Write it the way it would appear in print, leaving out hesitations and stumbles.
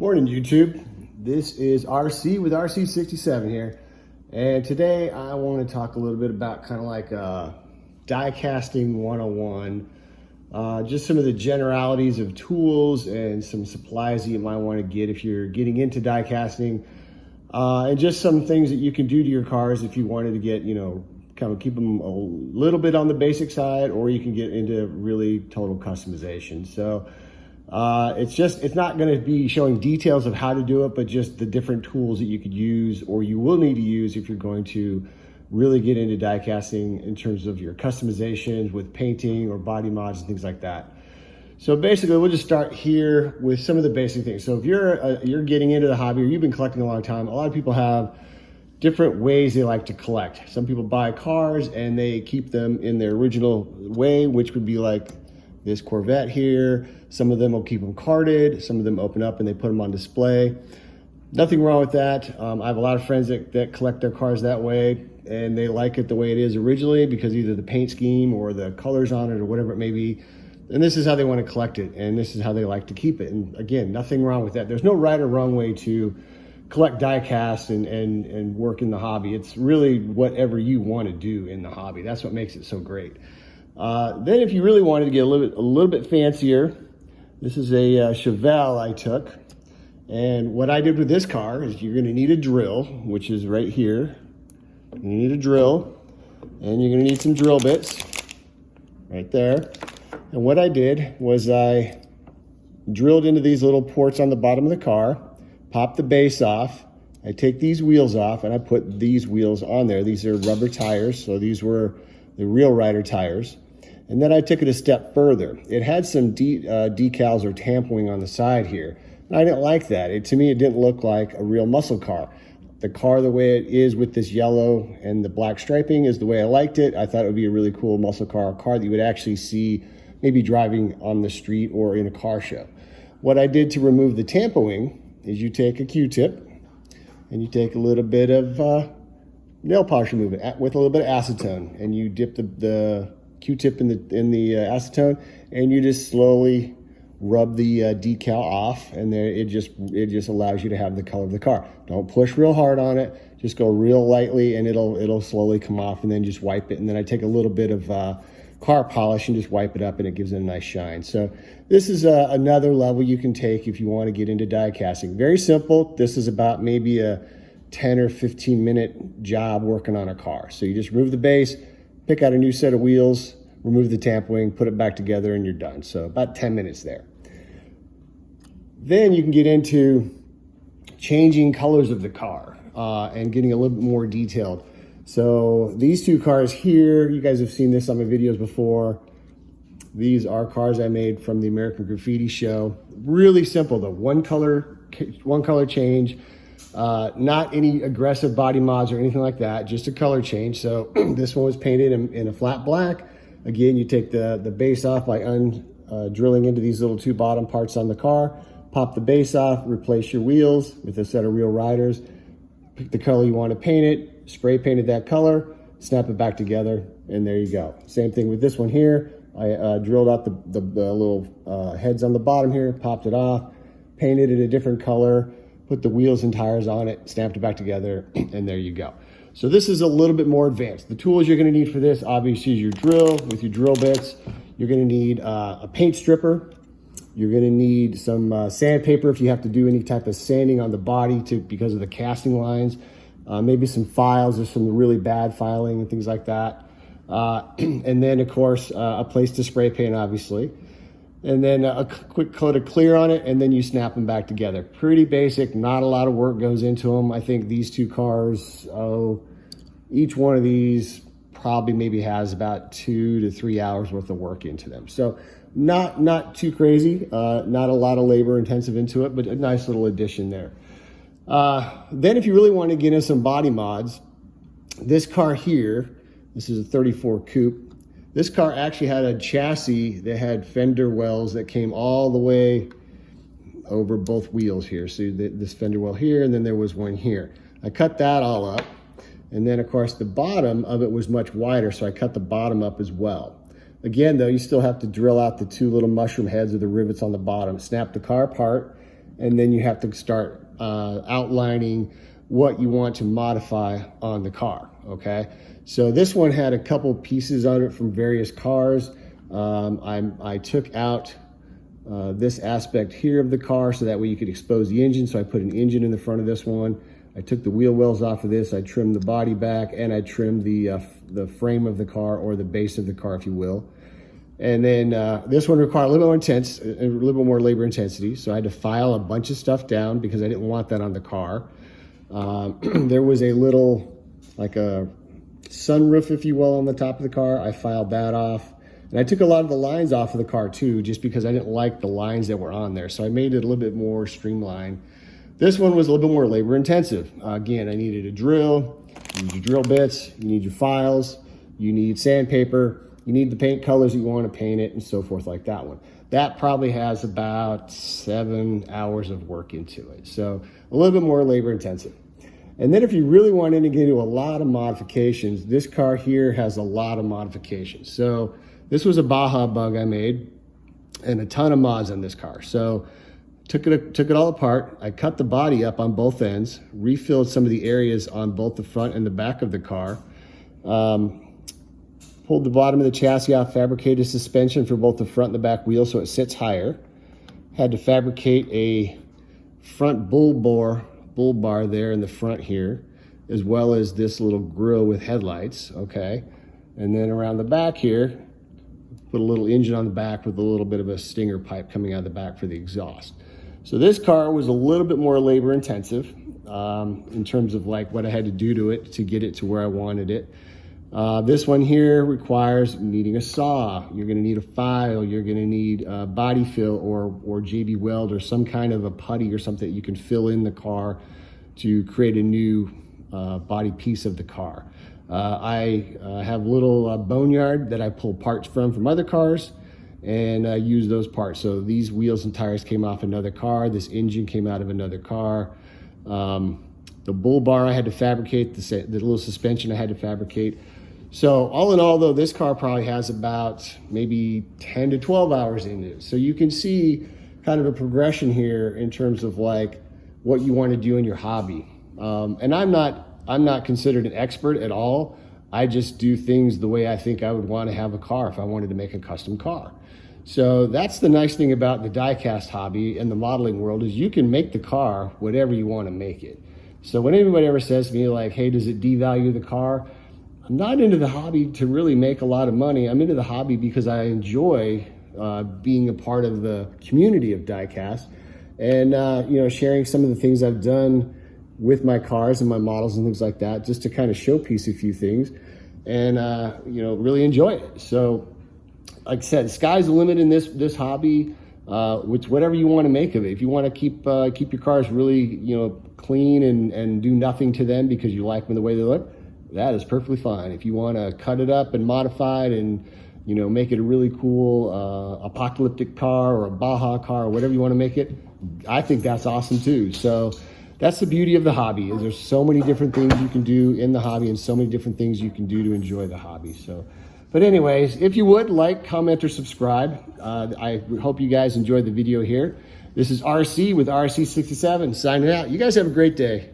Morning, YouTube. This is RC with RC67 here. And today I want to talk a little bit about kind of like die casting 101. Just some of the generalities of tools and some supplies that you might want to get if you're getting into die casting. And just some things that you can do to your cars if you wanted to get, kind of keep them a little bit on the basic side, or you can get into really total customization. So it's not going to be showing details of how to do it, but just the different tools that you could use or you will need to use if you're going to really get into die casting in terms of your customizations with painting or body mods and things like that. So basically we'll just start here with some of the basic things. So if you're getting into the hobby or you've been collecting a long time, a lot of people have different ways they like to collect. Some people buy cars and they keep them in their original way, which would be like this Corvette here. Some of them will keep them carded. Some of them open up and they put them on display. Nothing wrong with that. I have a lot of friends that collect their cars that way, and they like it the way it is originally because either the paint scheme or the colors on it or whatever it may be. And this is how they want to collect it, and this is how they like to keep it. And again, nothing wrong with that. There's no right or wrong way to collect die casts and work in the hobby. It's really whatever you want to do in the hobby. That's what makes it so great. Then if you really wanted to get a little bit fancier, this is a Chevelle I took. And what I did with this car is you're going to need a drill, which is right here. You need a drill, and you're going to need some drill bits right there. And what I did was I drilled into these little ports on the bottom of the car, popped the base off. I take these wheels off and I put these wheels on there. These are rubber tires, so these were the Real Rider tires. And then I took it a step further. It had some decals or tampering on the side here. And I didn't like that. To me, it didn't look like a real muscle car. The car, the way it is with this yellow and the black striping, is the way I liked it. I thought it would be a really cool muscle car, a car that you would actually see maybe driving on the street or in a car show. What I did to remove the tampering is you take a Q-tip and you take a little bit of nail polish remover with a little bit of acetone, and you dip the Q-tip in the acetone, and you just slowly rub the decal off, and there it just allows you to have the color of the car. Don't push real hard on it, just go real lightly, and it'll slowly come off, and then just wipe it. And then I take a little bit of car polish and just wipe it up, and it gives it a nice shine. So this is another level you can take if you want to get into die casting. Very simple. This is about maybe a 10 or 15 minute job working on a car. So you just remove the base, pick out a new set of wheels, remove the tampering, put it back together, and you're done. So about 10 minutes there. Then you can get into changing colors of the car and getting a little bit more detailed. So these two cars here, you guys have seen this on my videos before. These are cars I made from the American Graffiti Show. Really simple though, one color change. Not any aggressive body mods or anything like that, just a color change. So this one was painted in a flat black. Again, you take the base off by drilling into these little two bottom parts on the car, pop the base off, replace your wheels with a set of Real Riders, pick the color you want to paint it, spray painted that color, snap it back together, and there you go. Same thing with this one here. I drilled out the little heads on the bottom here, popped it off, painted it a different color, put the wheels and tires on it, snapped it back together, and there you go. So this is a little bit more advanced. The tools you're gonna need for this, obviously, is your drill with your drill bits. You're gonna need a paint stripper. You're gonna need some sandpaper if you have to do any type of sanding on the body because of the casting lines. Maybe some files or some really bad filing and things like that. And then, of course, a place to spray paint, obviously. And then a quick coat of clear on it, and then you snap them back together. Pretty basic, not a lot of work goes into them. I think these two cars, each one of these probably maybe has about 2 to 3 hours worth of work into them. So not too crazy, not a lot of labor intensive into it, but a nice little addition there. Then if you really want to get in some body mods, this car here, this is a 34 coupe. This car actually had a chassis that had fender wells that came all the way over both wheels here. So this fender well here, and then there was one here. I cut that all up. And then of course the bottom of it was much wider, so I cut the bottom up as well. Again though, you still have to drill out the two little mushroom heads of the rivets on the bottom, snap the car apart, and then you have to start outlining what you want to modify on the car, okay? So this one had a couple pieces on it from various cars. I took out this aspect here of the car so that way you could expose the engine. So I put an engine in the front of this one. I took the wheel wells off of this. I trimmed the body back, and I trimmed the frame of the car, or the base of the car, if you will. And then this one required a little more a little bit more labor intensity. So I had to file a bunch of stuff down because I didn't want that on the car. There was a little, like a sunroof, if you will, on the top of the car. I filed that off. And I took a lot of the lines off of the car too, just because I didn't like the lines that were on there. So I made it a little bit more streamlined. This one was a little bit more labor intensive. Again, I needed a drill, you need your drill bits, you need your files, you need sandpaper, you need the paint colors that you want to paint it, and so forth, like that one. That probably has about 7 hours of work into it. So a little bit more labor intensive. And then if you really wanted to get into a lot of modifications, this car here has a lot of modifications. So this was a Baja Bug I made, and a ton of mods on this car. So took it all apart. I cut the body up on both ends, refilled some of the areas on both the front and the back of the car, pulled the bottom of the chassis off, fabricated suspension for both the front and the back wheel so it sits higher. Had to fabricate a front bull bar there in the front here, as well as this little grille with headlights, okay? And then around the back here, put a little engine on the back with a little bit of a stinger pipe coming out of the back for the exhaust. So this car was a little bit more labor intensive in terms of like what I had to do to it to get it to where I wanted it. This one here requires needing a saw. You're gonna need a file. You're gonna need body fill or JB Weld or some kind of a putty or something that you can fill in the car to create a new body piece of the car. I have a little boneyard that I pull parts from other cars, and I use those parts. So these wheels and tires came off another car. This engine came out of another car. The bull bar I had to fabricate, the little suspension I had to fabricate. So all in all though, this car probably has about maybe 10 to 12 hours in it. So you can see kind of a progression here in terms of like what you want to do in your hobby. And I'm not considered an expert at all. I just do things the way I think I would want to have a car if I wanted to make a custom car. So that's the nice thing about the diecast hobby and the modeling world, is you can make the car whatever you want to make it. So when anybody ever says to me like, hey, does it devalue the car? I'm not into the hobby to really make a lot of money. I'm into the hobby because I enjoy being a part of the community of diecast and sharing some of the things I've done with my cars and my models and things like that, just to kind of showpiece a few things and really enjoy it. So like I said, sky's the limit in this hobby. It's whatever you want to make of it. If you want to keep your cars really clean and do nothing to them because you like them the way they look, that is perfectly fine. If you want to cut it up and modify it and make it a really cool apocalyptic car or a Baja car or whatever you want to make it, I think that's awesome too. So that's the beauty of the hobby, is there's so many different things you can do in the hobby and so many different things you can do to enjoy the hobby. So, but anyways, if you would like, comment, or subscribe. I hope you guys enjoyed the video here. This is RC with RC67 signing out. You guys have a great day.